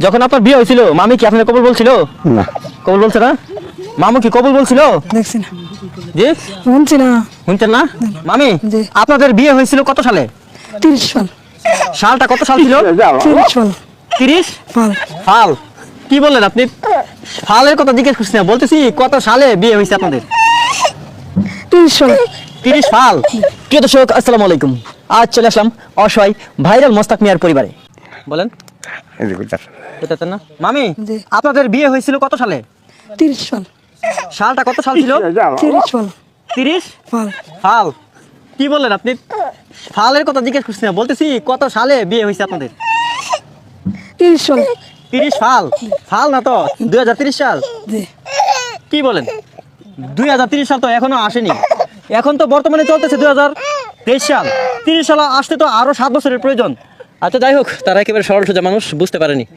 যখন আপনার বিয়ে হয়েছিল মামি কি আপনার কবুল বলছিল? না কবুল বলছে না? মামু কি কবুল বলছিল? দেখছি না, জি শুনছি না। শুনছেন না? মামি জি। আপনাদের বিয়ে হয়েছিল কত সালে? 30 সাল, সালটা কত সাল ছিল? 30 সাল 30 পাল। ফাল। কি বললেন আপনি? ফালের কথা জিজ্ঞেস করছি না, বলতেছি কত সালে বিয়ে হয়েছে আপনাদের? 30 সাল। 30 সাল। প্রিয় দর্শক আসসালামু আলাইকুম। আজ চলে আসলাম অসহায় ভাইরাল মোস্তাক মিয়ার পরিবারে। বলেন বুঝতেছেন না? মামি জি। আপনাদের বিয়ে হয়েছিল কত সালে? 30 সাল, সালটা কত সাল ছিল? 30 সাল 30 পাল। ফাল। কি বললেন আপনি? ফালের কথা জিজ্ঞেস করছি না, বলতেছি কত সালে বিয়ে হয়েছে আপনাদের? 30 সাল। 30 সাল। ফাল না তো 2030 সাল। জি। কি বলেন? 2030 সাল তো এখনো আসেনি। এখন তো বর্তমানে চলতেছে 2023 সাল। 30 সাল আসতে তো আরো 7 বছরের প্রয়োজন। আচ্ছা যাই হোক, তারা একেবারে সরল সোজা মানুষ, বুঝতে পারেনি।